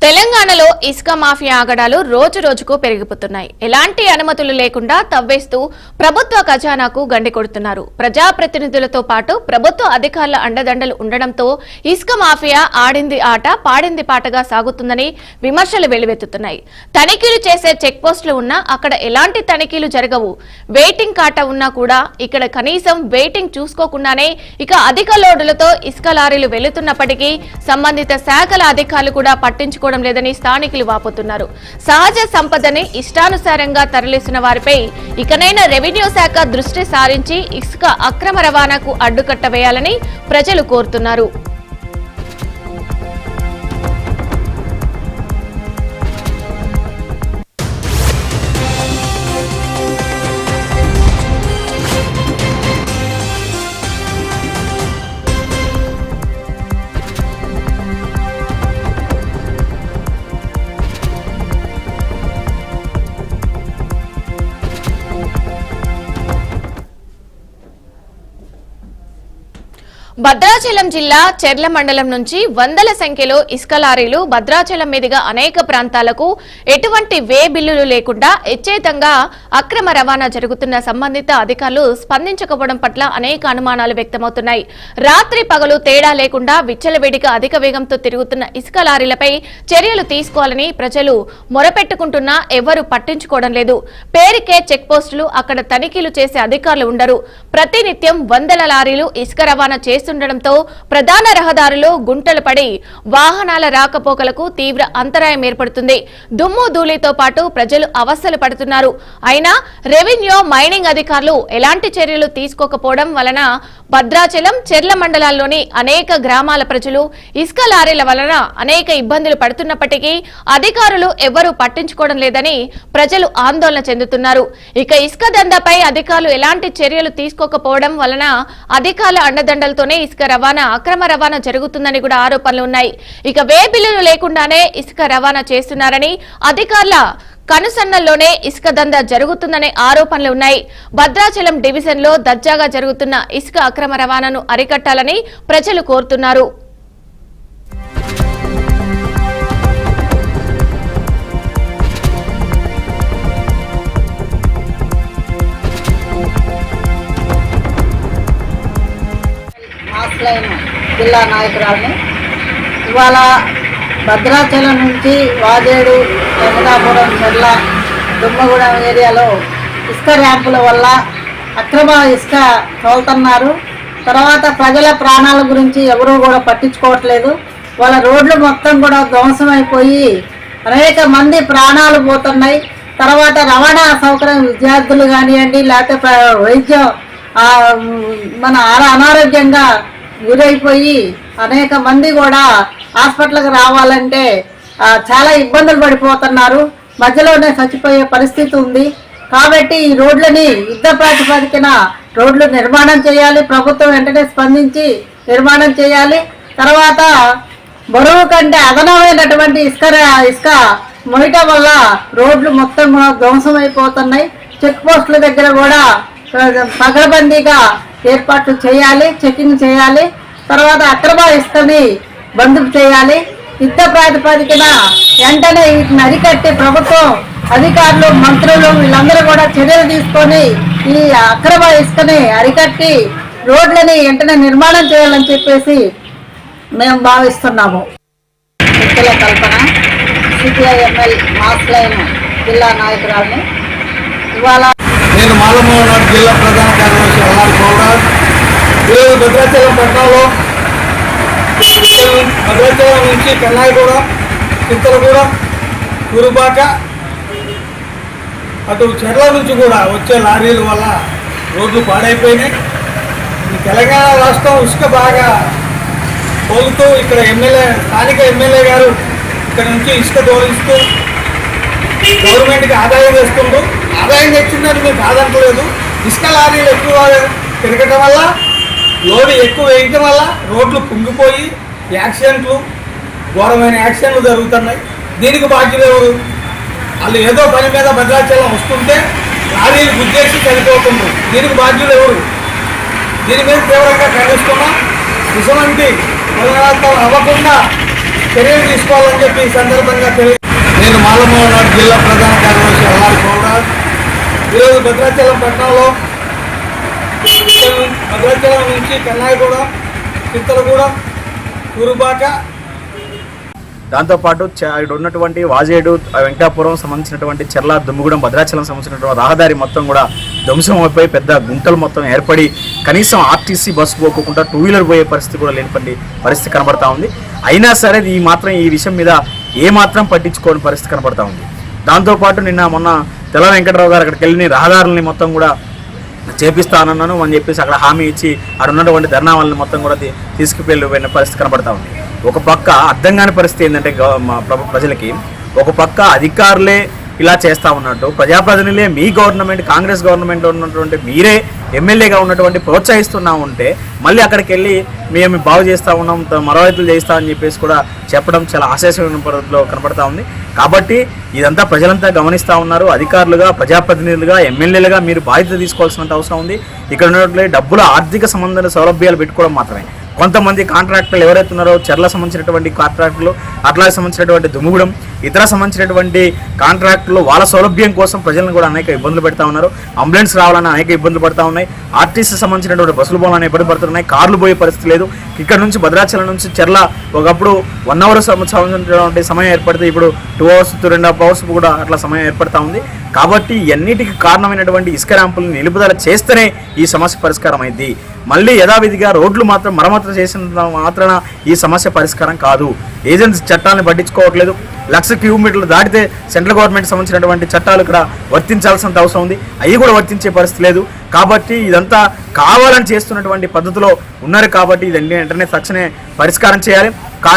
తెలంగాణలో ఇసుక మాఫియా ఆగడాలు రోజు రోజుకు పెరిగిపోతున్నాయి. ఎలాంటి అనుమతులు లేకుండా తవ్వేస్తూ ప్రభుత్వ ఖజానాకు గండి కొడుతున్నారు. ప్రజాప్రతినిధులతో పాటు ప్రభుత్వ అధికారుల అండదండలు ఉండడంతో ఇసుక మాఫియా ఆడింది ఆట పాడింది పాటగా సాగుతుందని విమర్శలు వెల్లువెత్తుతున్నాయి. తనిఖీలు చేసే చెక్ పోస్టులు ఉన్నా అక్కడ ఎలాంటి తనిఖీలు జరగవు. వెయిటింగ్ కాట ఉన్నా కూడా ఇక్కడ కనీసం వెయిటింగ్ చూసుకోకుండానే ఇక అధిక లోడులతో ఇసుక లారీలు వెళుతున్నప్పటికీ సంబంధిత శాఖల అధికారులు కూడా పట్టించుకో లేదని స్థానికులు వాపోతున్నారు. సహజ సంపదని ఇష్టానుసారంగా తరలిస్తున్న వారిపై ఇకనైనా రెవెన్యూ శాఖ దృష్టి సారించి ఇసుక అక్రమ రవాణాకు అడ్డుకట్ట వేయాలని ప్రజలు కోరుతున్నారు. భద్రాచలం జిల్లా చెర్ల మండలం నుంచి వందల సంఖ్యలో ఇసుక లారీలు భద్రాచలం మీదుగా అనేక ప్రాంతాలకు ఎటువంటి వే బిల్లులు లేకుండా ఎచ్చేతంగా అక్రమ రవాణా జరుగుతున్న సంబంధిత అధికారులు స్పందించకపోవడం పట్ల అనేక అనుమానాలు వ్యక్తమవుతున్నాయి. రాత్రి పగలు తేడా లేకుండా విచ్చలవిడిగా అధిక వేగంతో తిరుగుతున్న ఇసుక లారీలపై చర్యలు తీసుకోవాలని ప్రజలు మొరపెట్టుకుంటున్నా ఎవరూ పట్టించుకోవడం లేదు. పేరుకే చెక్ పోస్టులు, అక్కడ తనిఖీలు చేసే అధికారులు ఉండరు. ప్రతినిత్యం వందల లారీలు ఇసుక రవాణా ఉండడంతో ప్రధాన రహదారులు గుంటలు పడి వాహనాల రాకపోకలకు తీవ్ర అంతరాయం ఏర్పడుతుంది. దుమ్ము ధూళితో పాటు ప్రజలు అవస్థలు పడుతున్నారు. అయినా రెవెన్యూ మైనింగ్ అధికారులు ఎలాంటి చర్యలు తీసుకోకపోవడం వలన భద్రాచలం చెర్ల మండలాల్లోని అనేక గ్రామాల ప్రజలు ఇసుక లారీల వలన అనేక ఇబ్బందులు పడుతున్నప్పటికీ అధికారులు ఎవరూ పట్టించుకోవడం లేదని ప్రజలు ఆందోళన చెందుతున్నారు. ఇక ఇసుక దందాపై అధికారులు ఎలాంటి చర్యలు తీసుకోకపోవడం వలన అధికారుల అండదండలతోనే ఇసుక రవాణా అక్రమ రవాణా జరుగుతుందని కూడా ఆరోపణలు ఉన్నాయి. ఇక వే బిల్లులు లేకుండానే ఇసుక రవాణా చేస్తున్నారని అధికారుల కనుసన్నల్లోనే ఇసుక దందా జరుగుతుందనే ఆరోపణలు ఉన్నాయి. భద్రాచలం డివిజన్ లో దర్జాగా జరుగుతున్న ఇసుక అక్రమ రవాణాను అరికట్టాలని ప్రజలు కోరుతున్నారు. జిల్లా నాయకురాలని ఇవాళ భద్రాచలం నుంచి వాజేడు, వెంకటాపురం, చెర్ల, దుమ్మగూడెం ఏరియాలో ఇసుక ర్యాంపుల వల్ల అక్రమ ఇసుక తోలుతున్నారు. తర్వాత ప్రజల ప్రాణాల గురించి ఎవరూ కూడా పట్టించుకోవట్లేదు. వాళ్ళ రోడ్లు మొత్తం కూడా ధ్వంసమైపోయి అనేక మంది ప్రాణాలు పోతున్నాయి. తర్వాత రవాణా సౌకర్యం విద్యార్థులు కానివ్వండి, లేకపోతే వైద్యం మన అనారోగ్యంగా గురైపోయి అనేక మంది కూడా హాస్పిటల్కి రావాలంటే చాలా ఇబ్బందులు పడిపోతున్నారు. మధ్యలోనే చచ్చిపోయే పరిస్థితి ఉంది. కాబట్టి ఈ రోడ్లని యుద్ధ ప్రాతిపదికన రోడ్లు నిర్మాణం చేయాలి. ప్రభుత్వం వెంటనే స్పందించి నిర్మాణం చేయాలి. తర్వాత బరువు కంటే అదనమైనటువంటి ఇసుక మొయటం వల్ల రోడ్లు మొత్తం ధ్వంసం అయిపోతున్నాయి. చెక్ పోస్టుల దగ్గర కూడా పగడబందీగా ఏర్పాట్లు చేయాలి, చెకింగ్ చేయాలి. తర్వాత అక్రమ ఇసుకని బంద్ చేయాలి. యుద్ధ ప్రాతిపదికన వెంటనే వీటిని అరికట్టి ప్రభుత్వం అధికారులు, మంత్రులు వీళ్ళందరూ కూడా చర్యలు తీసుకొని ఈ అక్రమ ఇసుకని అరికట్టి రోడ్లని వెంటనే నిర్మాణం చేయాలని చెప్పేసి మేము భావిస్తున్నాము. వ్యక్తుల కల్పన, సిపిఐఎంఎల్ మాస్లైన్ జిల్లా నాయకురాలని. ఇవాళ నేను మాలమూలనాడు జిల్లా ప్రధాన కార్యదర్శి అల్లారి గౌడ్. ఈరోజు భద్రాచలం పట్టణంలో భద్రాచలం నుంచి కన్నాయిగూడ, చింతలగూడ, కురుబాక, అటు చెర్ల నుంచి కూడా వచ్చే లారీల వల్ల రోడ్లు పాడైపోయినాయి. తెలంగాణ రాష్ట్రం ఇసుక బాగా పోలుతూ ఇక్కడ స్థానిక ఎమ్మెల్యే గారు ఇక్కడ నుంచి ఇసుక తోలిస్తూ గవర్నమెంట్కి ఆదాయం తెస్తుండ్రు. ఆదాయం తెచ్చిందని మేము కాదనట్లేదు. ఇసుక లారీలు ఎక్కువ తిరగటం వల్ల, లోడు ఎక్కువ వేయటం వల్ల రోడ్లు కుంగిపోయి యాక్సిడెంట్లు, ఘోరమైన యాక్సిడెంట్లు జరుగుతున్నాయి. దీనికి బాధ్యులు ఎవరు? వాళ్ళు ఏదో పని మీద భద్రాచలం వస్తుంటే లారీలు గుద్దేసి చనిపోతున్నారు. దీనికి బాధ్యులు ఎవరు? దీని మీద తీవ్రంగా ఖండిస్తున్నాం. ఇటువంటి పునరావృతం అవ్వకుండా చర్యలు తీసుకోవాలని చెప్పి ఈ సందర్భంగా నేను మాలమూలనాడు జిల్లా ప్రధాన కార్యదర్శి అల్లారి పౌరాజ్. ఈరోజు భద్రాచలం పట్టణంలో భద్రాచలం నుంచి కన్నాయగూడ, చింతలగూడ, కురుబాక, దాంతోపాటు ఇక్కడ ఉన్నటువంటి వాజేడు, వెంకటాపురం సంబంధించినటువంటి చెర్ల, దుమ్ముగూడెం, భద్రాచలం సంబంధించినటువంటి రహదారి మొత్తం కూడా ధ్వంసం అయిపోయి పెద్ద గుంటలు మొత్తం ఏర్పడి కనీసం ఆర్టీసీ బస్సు పోకుండా 2 వీలర్ పోయే పరిస్థితి కూడా లేనిపండి పరిస్థితి కనబడతా ఉంది. అయినా సరే ఈ విషయం మీద ఏమాత్రం పట్టించుకోని పరిస్థితి కనబడతా ఉంది. దాంతోపాటు మొన్న తెల్ల వెంకటరావు గారు అక్కడికి వెళ్ళి రహదారులని మొత్తం కూడా చేపిస్తానన్నాను అని చెప్పేసి అక్కడ హామీ ఇచ్చి అక్కడ ఉన్నటువంటి ధర్నా వాళ్ళని మొత్తం కూడా తీసుకుపోయిన పరిస్థితి కనబడతా ఉంది. ఒక పక్క అర్థం కాని పరిస్థితి ఏంటంటే ప్రజలకి, ఒక పక్క అధికారులే ఇలా చేస్తూ ఉన్నట్టు, ప్రజాప్రతినిధులే మీ గవర్నమెంట్, కాంగ్రెస్ గవర్నమెంట్ ఉన్నటువంటి మీరే ఎమ్మెల్యేగా ఉన్నటువంటి ప్రోత్సహిస్తున్నా ఉంటే మళ్ళీ అక్కడికి వెళ్ళి మేము బాగు చేస్తూ ఉన్నాం, మరవైతులు చేస్తామని చెప్పేసి కూడా చెప్పడం చాలా ఆశాస్యమైన పద్ధతిలో కనబడతా ఉంది. కాబట్టి ఇదంతా ప్రజలంతా గమనిస్తూ ఉన్నారు. అధికారులుగా, ప్రజాప్రతినిధులుగా, ఎమ్మెల్యేలుగా మీరు బాధ్యత తీసుకోవాల్సిన అవసరం ఉంది. ఇక్కడ ఉన్నటువంటి డబ్బుల ఆర్థిక సంబంధ సౌలభ్యాలు పెట్టుకోవడం మాత్రమే. కొంతమంది కాంట్రాక్టర్లు ఎవరైతే ఉన్నారో చెర్ల సంబంధించినటువంటి కాంట్రాక్టులు, అట్లాగే సంబంధించినటువంటి దుమ్ముగూడెం, ఇతర సంబంధించినటువంటి కాంట్రాక్టులు వాళ్ళ సౌలభ్యం కోసం ప్రజలను కూడా అనేక ఇబ్బందులు పెడతా ఉన్నారు. అంబులెన్స్ రావాలని అనేక ఇబ్బందులు పడతా ఉన్నాయి. ఆర్టీసీ సంబంధించినటువంటి బస్సులు పోవాలని ఇబ్బంది పడుతున్నాయి. కార్లు పోయే పరిస్థితి లేదు. ఇక్కడ నుంచి భద్రాచలం నుంచి చెర్ల ఒకప్పుడు 1 అవర్ సంబంధించినటువంటి సమయం ఏర్పడితే ఇప్పుడు 2 అవర్స్ 2.5 అవర్స్ కూడా అట్లా సమయం ఏర్పడతా ఉంది. కాబట్టి ఎన్నిటికి కారణమైనటువంటి ఇసుక ర్యాంపులను నిలుపుదల చేస్తేనే ఈ సమస్య పరిష్కారం అయింది. మళ్ళీ యథావిధిగా రోడ్లు మాత్రం మరమ్మతులు చేసిన మాత్రాన ఈ సమస్య పరిష్కారం కాదు. ఏజెన్సీ చట్టాలను పట్టించుకోవట్లేదు. 1,00,000 కిలోమీటర్లు దాటితే సెంట్రల్ గవర్నమెంట్ సంబంధించినటువంటి చట్టాలు ఇక్కడ వర్తించాల్సినంత అవసరం ఉంది. అవి కూడా వర్తించే పరిస్థితి లేదు. కాబట్టి ఇదంతా కావాలని చేస్తున్నటువంటి పద్ధతిలో ఉన్నారు. కాబట్టి ఇది వెంటనే తక్షణమే పరిష్కారం చేయాలి.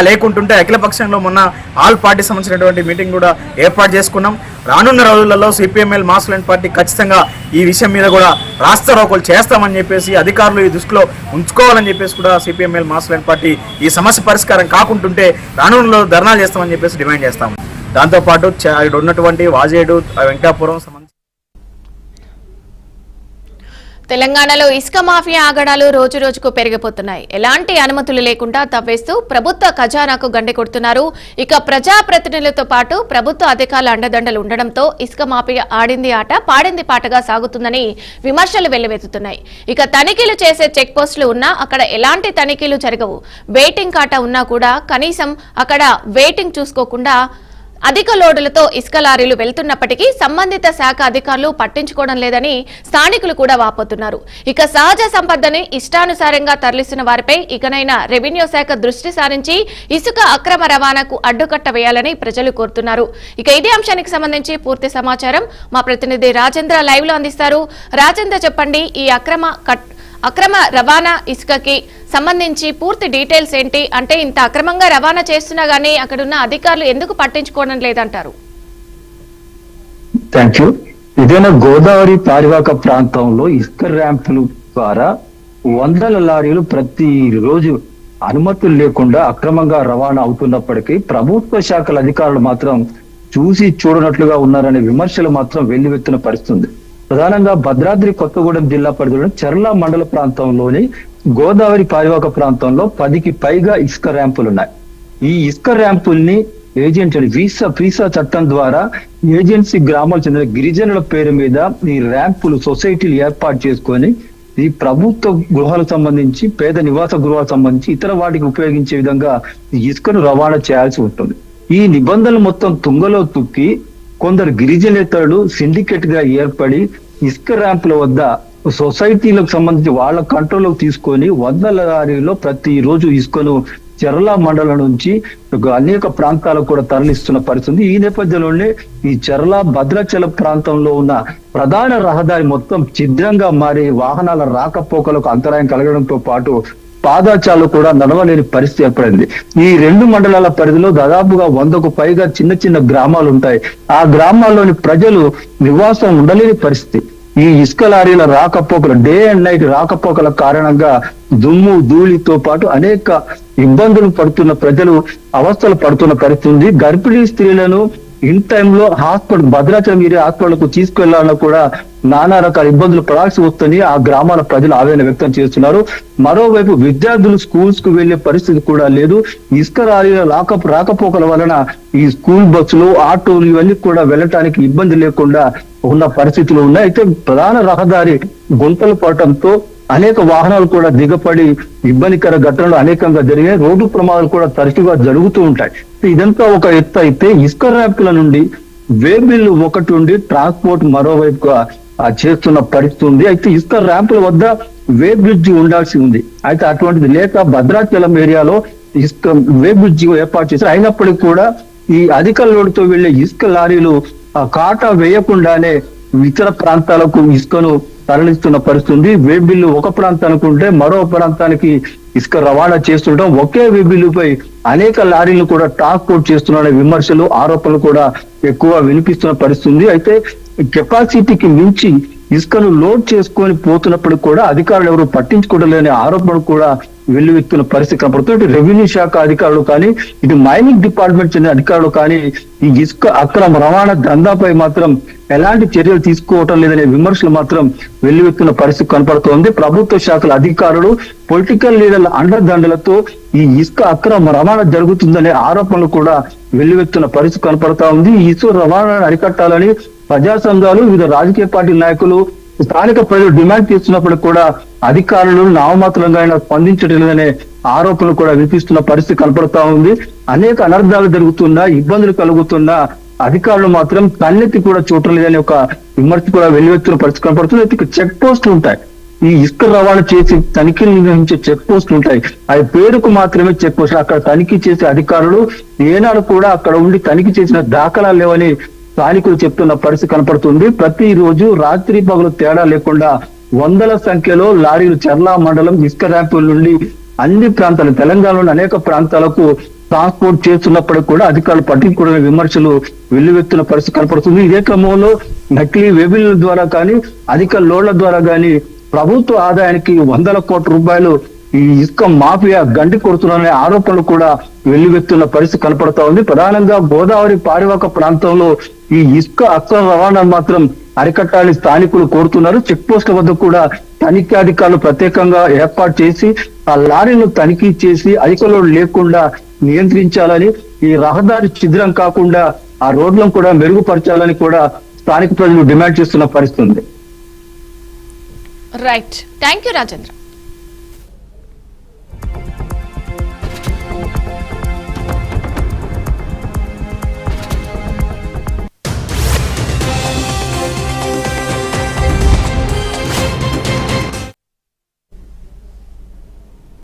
లేకుంటుంటే అఖిలపక్షంలో మొన్న ఆల్ పార్టీ సంబంధించినటువంటి మీటింగ్ కూడా ఏర్పాటు చేసుకున్నాం. రానున్న రోజులలో సిపిఎంఎల్ మాస్ లైన్ పార్టీ ఖచ్చితంగా ఈ విషయం మీద కూడా రాస్తారోకోలు చేస్తామని చెప్పేసి అధికారులు ఈ దృష్టిలో ఉంచుకోవాలని చెప్పేసి కూడా సిపిఎంఎల్ మాస్ లైన్ పార్టీ ఈ సమస్య పరిష్కారం కాకుంటుంటే రానున్న ధర్నాలు చేస్తామని చెప్పేసి డిమాండ్ చేస్తాము. దాంతోపాటు ఇక్కడ ఉన్నటువంటి వాజేడు, వెంకటాపురం తెలంగాణలో ఇసుక మాఫియా ఆగడాలు రోజు రోజుకు పెరిగిపోతున్నాయి. ఎలాంటి అనుమతులు లేకుండా తవ్వేస్తూ ప్రభుత్వ ఖజానాకు గండి కొడుతున్నారు. ఇక ప్రజాప్రతినిధులతో పాటు ప్రభుత్వ అధికారుల అండదండలు ఉండడంతో ఇసుక మాఫియా ఆడింది ఆట పాడింది పాటగా సాగుతుందని విమర్శలు వెల్లువెత్తుతున్నాయి. ఇక తనిఖీలు చేసే చెక్ పోస్టులు ఉన్నా అక్కడ ఎలాంటి తనిఖీలు జరగవు. వెయిటింగ్ కాటా ఉన్నా కూడా కనీసం అక్కడ వెయిటింగ్ చూసుకోకుండా అధిక లోడులతో ఇసుక లారీలు వెళ్తున్నప్పటికీ సంబంధిత శాఖ అధికారులు పట్టించుకోవడం లేదని స్థానికులు కూడా వాపోతున్నారు. ఇక సహజ సంపదని ఇష్టానుసారంగా తరలిస్తున్న వారిపై ఇకనైనా రెవెన్యూ శాఖ దృష్టి సారించి ఇసుక అక్రమ రవాణాకు అడ్డుకట్ట వేయాలని ప్రజలు కోరుతున్నారు. ఇక ఇదే అంశానికి సంబంధించి పూర్తి సమాచారం మా ప్రతినిధి రాజేంద్ర లైవ్ లో అందిస్తారు. రాజేంద్ర, చెప్పండి, ఈ అక్రమ రవాణా ఇసుకకి సంబంధించి పూర్తి డీటెయిల్స్ ఏంటి? అంటే ఇంత అక్రమంగా రవాణా చేస్తున్నా గానీ అక్కడున్న అధికారులు ఎందుకు పట్టించుకోవడం లేదంటారు? Thank you. ఇదేనా గోదావరి పరివాహక ప్రాంతంలో ఇసుక ర్యాంపుల ద్వారా వందల లారీలు ప్రతి రోజు అనుమతులు లేకుండా అక్రమంగా రవాణా అవుతున్నప్పటికీ ప్రభుత్వ శాఖల అధికారులు మాత్రం చూసి చూడనట్లుగా ఉన్నారనే విమర్శలు మాత్రం వెల్లువెత్తున పరిస్థితుంది. ప్రధానంగా భద్రాద్రి కొత్తగూడెం జిల్లా పరిధిలోని చెర్ల మండల ప్రాంతంలోని గోదావరి పరివాహక ప్రాంతంలో 10కి పైగా ఇసుక ర్యాంపులు ఉన్నాయి. ఈ ఇసుక ర్యాంపుల్ని ఏజెంట్ వీసా చట్టం ద్వారా ఏజెన్సీ గ్రామాలకు చెందిన గిరిజనుల పేరు మీద ఈ ర్యాంపులు సొసైటీలు ఏర్పాటు చేసుకొని ఈ ప్రభుత్వ గృహాలకు సంబంధించి, పేద నివాస గృహాలకు సంబంధించి ఇతర వాటికి ఉపయోగించే విధంగా ఇసుకను రవాణా చేయాల్సి ఉంటుంది. ఈ నిబంధనలు మొత్తం తుంగలో తొక్కి కొందరు గిరిజనేతరులు సిండికేట్ గా ఏర్పడి ఇసుక ర్యాంపుల వద్ద సొసైటీలకు సంబంధించి వాళ్ళ కంట్రోల్లోకి తీసుకొని వందల లారీలో ప్రతి రోజు ఇసుకను చెర్ల మండలం నుంచి అనేక ప్రాంతాలకు కూడా తరలిస్తున్న పరిస్థితి. ఈ నేపథ్యంలోనే ఈ చెర్ల భద్రాచలం ప్రాంతంలో ఉన్న ప్రధాన రహదారి మొత్తం ఛిద్రంగా మారి వాహనాల రాకపోకలకు అంతరాయం కలగడంతో పాటు పాదాచాలు కూడా నడవలేని పరిస్థితి ఏర్పడింది. ఈ 2 మండలాల పరిధిలో దాదాపుగా 100కు పైగా చిన్న చిన్న గ్రామాలు ఉంటాయి. ఆ గ్రామాల్లోని ప్రజలు నివాసం ఉండలేని పరిస్థితి. ఈ ఇసుక లారీల రాకపోకల డే అండ్ నైట్ రాకపోకల కారణంగా దుమ్ము ధూళితో పాటు అనేక ఇబ్బందులు పడుతున్న ప్రజలు అవస్థలు పడుతున్న పరిస్థితి ఉంది. గర్భిణీ స్త్రీలను ఇన్ టైంలో భద్రాచలం ఏరియా హాస్పిటల్కు తీసుకెళ్లాలన్నా కూడా నానా రకాల ఇబ్బందులు పడాల్సి వస్తుంది ఆ గ్రామాల ప్రజలు ఆవేదన వ్యక్తం చేస్తున్నారు. మరోవైపు విద్యార్థులు స్కూల్స్ కు వెళ్లే పరిస్థితి కూడా లేదు. ఇసుక లారీల రాకపోకల వలన ఈ స్కూల్ బస్సులు ఆటోలు ఇవన్నీ కూడా వెళ్ళటానికి ఇబ్బంది లేకుండా ఉన్న పరిస్థితులు ఉన్నాయి. అయితే ప్రధాన రహదారి గుంతలు పడటంతో అనేక వాహనాలు కూడా దిగపడి ఇబ్బందికర ఘటనలు అనేకంగా జరిగాయి. రోడ్డు ప్రమాదాలు కూడా తరచుగా జరుగుతూ ఉంటాయి. ఇదంతా ఒక ఎత్తు అయితే ఇసుక ర్యాంపుల నుండి వే బిల్లు ఒకటి ఉండి ట్రాన్స్పోర్ట్ మరోవైపుగా చేస్తున్న పరిస్థితి ఉంది. అయితే ఇసుక ర్యాంపుల వద్ద వే బ్రిడ్జి ఉండాల్సి ఉంది. అయితే అటువంటిది లేక భద్రాచలం ఏరియాలో ఇసుక వే బ్రిడ్జి ఏర్పాటు చేశారు. అయినప్పటికీ కూడా ఈ అధిక లోడుతో వెళ్లే ఇసుక లారీలు కాటా వేయకుండానే ఇతర ప్రాంతాలకు ఇసుకను తరలిస్తున్న పరిస్థితి. వే బిల్లు ఒక ప్రాంతానికి ఉంటే మరో ప్రాంతానికి ఇసుక రవాణా చేస్తుండటం, ఒకే వే బిల్లుపై అనేక లారీలు కూడా ట్రాన్స్పోర్ట్ చేస్తున్న విమర్శలు ఆరోపణలు కూడా ఎక్కువ వినిపిస్తున్న పరిస్థితి. అయితే కెపాసిటీకి మించి ఇసుకను లోడ్ చేసుకొని పోతున్నప్పుడు కూడా అధికారులు ఎవరు పట్టించుకోవడలేని ఆరోపణలు కూడా వెల్లువెత్తున్న పరిస్థితి కనపడుతుంది. ఇటు రెవెన్యూ శాఖ అధికారులు కానీ ఇటు మైనింగ్ డిపార్ట్మెంట్ చెందిన అధికారులు కానీ ఈ ఇసుక అక్రమ రవాణా దందాపై మాత్రం ఎలాంటి చర్యలు తీసుకోవటం లేదనే విమర్శలు మాత్రం వెల్లువెత్తున్న పరిస్థితి కనపడుతోంది. ప్రభుత్వ శాఖల అధికారులు పొలిటికల్ లీడర్ల అండదండలతో ఈ ఇసుక అక్రమ రవాణా జరుగుతుందనే ఆరోపణలు కూడా వెల్లువెత్తున్న పరిస్థితి కనపడతా ఉంది. ఈ ఇసుక రవాణాను అరికట్టాలని ప్రజా సంఘాలు వివిధ రాజకీయ పార్టీ నాయకులు స్థానిక ప్రజలు డిమాండ్ చేస్తున్నప్పుడు కూడా అధికారులు నామమాత్రంగా స్పందించడం లేదనే ఆరోపణలు కూడా వినిపిస్తున్న పరిస్థితి కనపడతా ఉంది. అనేక అనర్థాలు జరుగుతున్నా, ఇబ్బందులు కలుగుతున్నా అధికారులు మాత్రం కన్నెత్తి కూడా చూడటం లేదనే ఒక విమర్శ కూడా వెల్లువెత్తున్న పరిస్థితి కనపడుతుంది. చెక్ పోస్టులు ఉంటాయి, ఈ ఇసుక రవాణా చేసి తనిఖీలు నిర్వహించే చెక్ పోస్టులు ఉంటాయి. అవి పేరుకు మాత్రమే చెక్ పోస్టులు. అక్కడ తనిఖీ చేసే అధికారులు ఏనాడు కూడా అక్కడ ఉండి తనిఖీ చేసిన దాఖలాలు లేవని స్థానికులు చెప్తున్న పరిస్థితి కనపడుతుంది. ప్రతి రోజు రాత్రి పగలు తేడా లేకుండా వందల సంఖ్యలో లారీలు చర్ల మండలం ఇసుక ర్యాంపుల నుండి అన్ని ప్రాంతాలు తెలంగాణలోని అనేక ప్రాంతాలకు ట్రాన్స్పోర్ట్ చేస్తున్నప్పటికీ కూడా అధికారులు పట్టించుకోవడం విమర్శలు వెల్లువెత్తున్న పరిస్థితి కనపడుతుంది. ఇదే క్రమంలో నకిలీ వెబిల్ల ద్వారా కానీ అధిక లోడ్ల ద్వారా కానీ ప్రభుత్వ ఆదాయానికి వందల కోట్ల రూపాయలు ఈ ఇసుక మాఫియా గండి కొడుతున్నారనే ఆరోపణలు కూడా వెల్లువెత్తున్న పరిస్థితి కనపడతా ఉంది. ప్రధానంగా గోదావరి పారివాక ప్రాంతంలో ఈ ఇసుక అక్రమ రవాణా మాత్రం అరికట్టాలని స్థానికులు కోరుతున్నారు. చెక్ పోస్టుల వద్ద కూడా తనిఖీ అధికారులు ప్రత్యేకంగా ఏర్పాటు చేసి ఆ లారీలను తనిఖీ చేసి అధిక లోడ్ లేకుండా నియంత్రించాలని, ఈ రహదారి ఛిద్రం కాకుండా ఆ రోడ్లను కూడా మెరుగుపరచాలని కూడా స్థానిక ప్రజలు డిమాండ్ చేస్తున్న పరిస్థితి ఉంది. Right, thank you Rajendra.